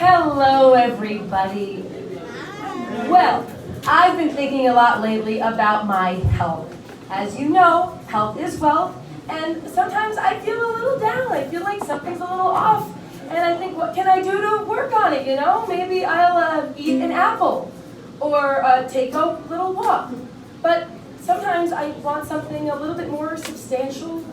Hello, everybody. Well, I've been thinking a lot lately about my health. As you know, health is wealth, and sometimes I feel a little down. I feel like something's a little off, and I think, what can I do to work on it, you know? Maybe I'll eat an apple, or take a little walk. But sometimes I want something a little bit more substantial,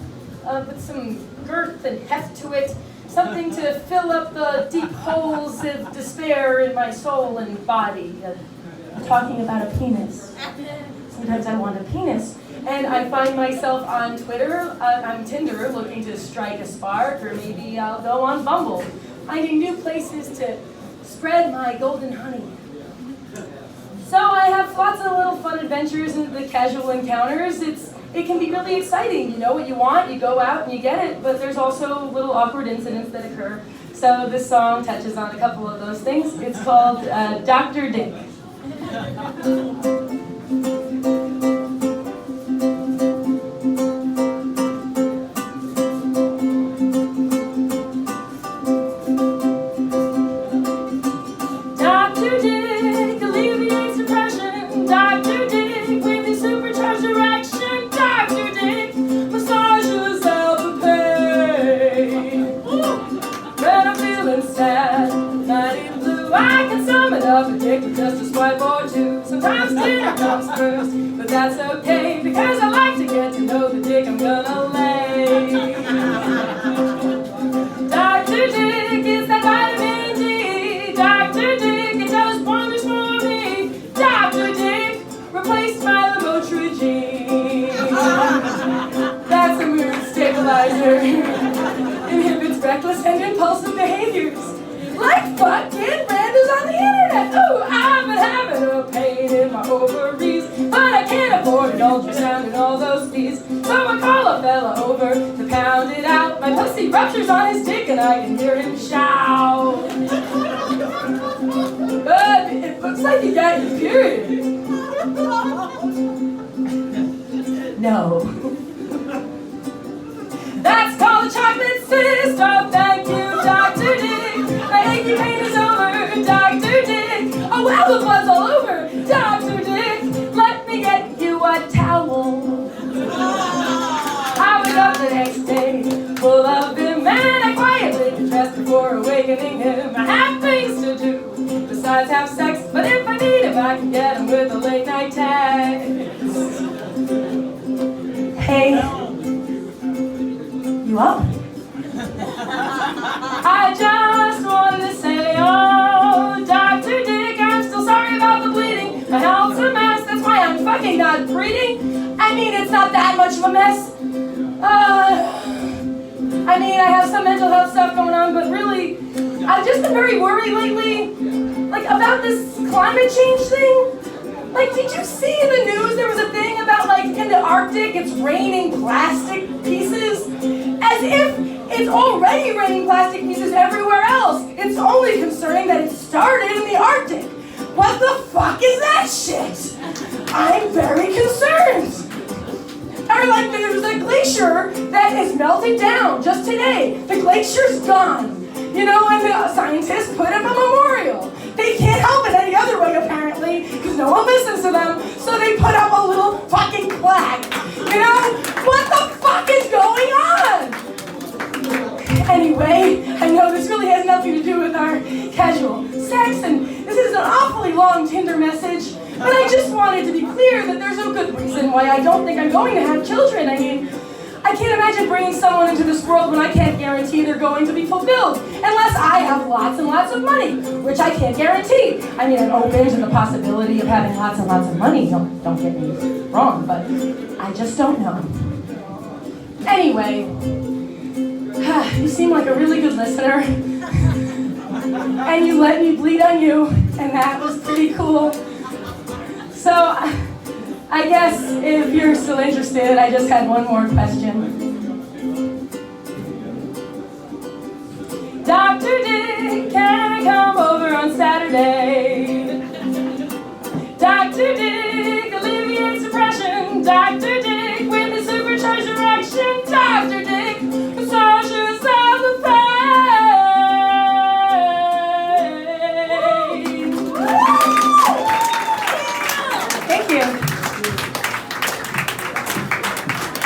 with some girth and heft to it. Something to fill up the deep holes of despair in my soul and body. I'm talking about a penis. Sometimes I want a penis. And I find myself on Tinder, looking to strike a spark, or maybe I'll go on Bumble, finding new places to spread my golden honey. So I have lots of little fun adventures and the casual encounters. It can be really exciting. You know what you want, you go out and you get it, but there's also little awkward incidents that occur. So this song touches on a couple of those things. It's called Dr. Dick. Dr. Dick alleviates depression. Dr. Dick with his supercharged erection. Dr. Dick massages out the pain. When I'm feeling sad, night in blue, I can summon up a dick with just a swipe or two. Sometimes dinner comes first, but that's okay, because I like to get to know the dick I'm gonna lay. Dr. Dick is that vitamin D. Dr. Dick, it does wonders for me. Dr. Dick replaced my lamotrigine. That's a mood stabilizer. Inhibits reckless and impulsive behaviors, like fucking randos on the internet. Oh, I've been having a pain in my ovaries, but I can't afford an ultrasound and all those fees. So I call a fella over to pound it out. My pussy ruptures on his dick and I can hear him shout. But it looks like you got your period. No. That's called a chocolate cyst. Oh, thank you, Dr. Dick. My achy pain is over, Dr. Dick. Oh, well, the blood's all over, Dr. Dick. Let me get you a towel. I wake up the next day, full of him, and I quietly confess before awakening him. I have things to do, besides have sex, but if I need him, I can get him with a late night text. Hey. You up? I just wanted to say, oh, Dr. Dick, I'm still sorry about the bleeding. My health's a mess, that's why I'm fucking not breeding. I mean, it's not that much of a mess. I mean, I have some mental health stuff going on, but really, I've just been very worried lately, like, about this climate change thing. Like, did you see in the news there was a thing about, like, in the Arctic, it's raining plastic pieces? As if it's already raining plastic pieces everywhere else. It's only concerning that it started in the Arctic. What the fuck is that shit? I'm very concerned. Or like there's a glacier that is melting down just today. The glacier's gone. You know, and the scientists put up a memorial. They can't help it any other way, apparently, because no one listens to them, so they put up a little fucking plaque. You know? What the fuck is going on? Anyway, I know this really has nothing to do with our casual sex, and this is an awfully long Tinder message, but I just wanted to be clear that there's no good reason why I don't think I'm going to have children. I mean, I can't imagine bringing someone into this world when I can't guarantee they're going to be fulfilled, unless I have lots and lots of money, which I can't guarantee. I mean, I'm open to the possibility of having lots and lots of money, don't get me wrong, but I just don't know. Anyway, you seem like a really good listener, and you let me bleed on you, and that was pretty cool. So, I guess if you're still interested, I just had one more question. Dr. Dick, can I come over on Saturday? Dr. Dick alleviates depression. Dr. Dick